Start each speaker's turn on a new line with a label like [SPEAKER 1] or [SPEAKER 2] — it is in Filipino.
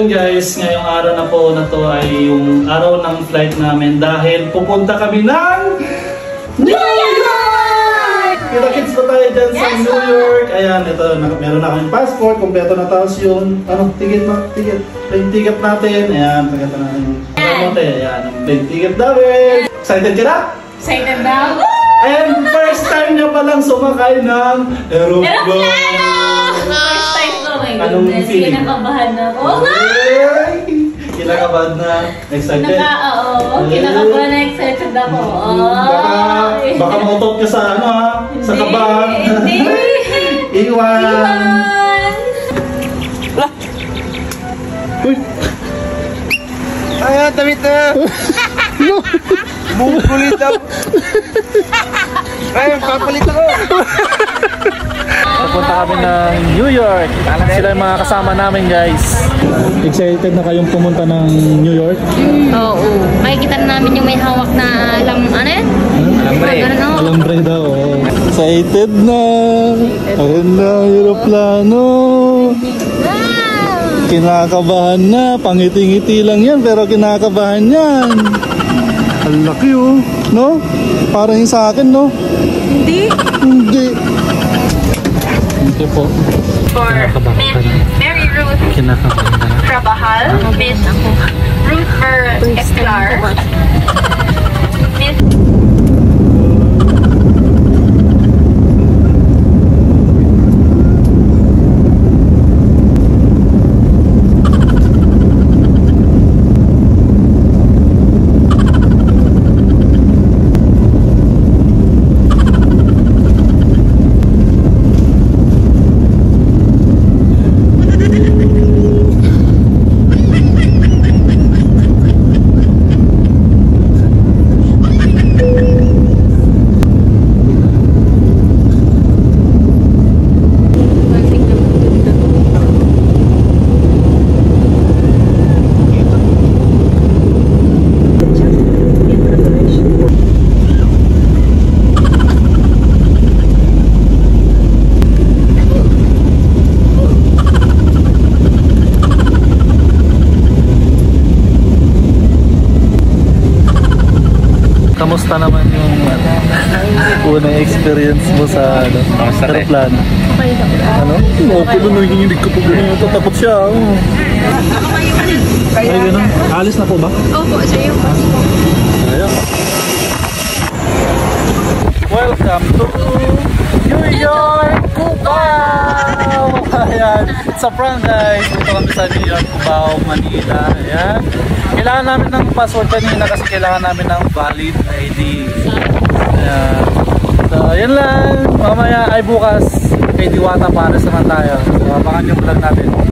[SPEAKER 1] yun guys, ngayong araw na po na to ay yung araw ng flight namin dahil pupunta kami ng New York! Kita-kits pa tayo dyan sa New York. Ayan, ito, meron na kaming passport, kompleto na tapos yung ticket plane ticket natin. Ayan, pagkata natin yung ayan, ang plane ticket namin. Excited ka na?
[SPEAKER 2] Excited na?
[SPEAKER 1] And first time niya palang sumakay ng aeroplane.
[SPEAKER 2] First time ko, my
[SPEAKER 1] Anong
[SPEAKER 2] goodness.
[SPEAKER 1] feeling?
[SPEAKER 2] Kinakabahan na ako.
[SPEAKER 1] Kinakabahan na, excited?
[SPEAKER 2] Oo, kinakabahan na, excited ako.
[SPEAKER 1] Baka mautot ka sa ano ha? Sa kabahan.
[SPEAKER 2] Hindi.
[SPEAKER 1] Iwan. Uy!
[SPEAKER 3] Ayan, damit na! Bumukulit ako! Ay, papalit ako!
[SPEAKER 1] Papunta kami ng New York. Sila yung mga kasama namin guys. Excited na kayong pumunta ng New York?
[SPEAKER 2] Oo. Makikita na namin yung may hawak na ano yan?
[SPEAKER 1] Alambre daw. Excited na. Ayun na, aeroplano. Kinakabahan na. Pangiti-ngiti lang yan pero kinakabahan yan. Ang laki oh. No? Parang yung sa akin no?
[SPEAKER 2] Hindi.
[SPEAKER 1] Hindi. Hindi po.
[SPEAKER 4] For Miss Mary Ruth Trabajal, Miss Ruth Esclar, Miss
[SPEAKER 1] Kamusta naman yung unang experience mo sa aeroplano? Ano? Okay doon, nanginginig ko po ganyan. Tatakot siya. Ay, gano'n. Alis na po ba?
[SPEAKER 2] Opo, sa'yo po.
[SPEAKER 1] Ayan. Welcome to New York, Cubao! Ayan. Sa prank guys, dito kami sa New York, Cubao, Manila. Ayan. Kailangan namin ng password kanina kasi kailangan namin ng valid ID. Ayan. So, ayan lang. Mamaya ay bukas kay Diwata Pares naman tayo. So, abangan yung vlog natin.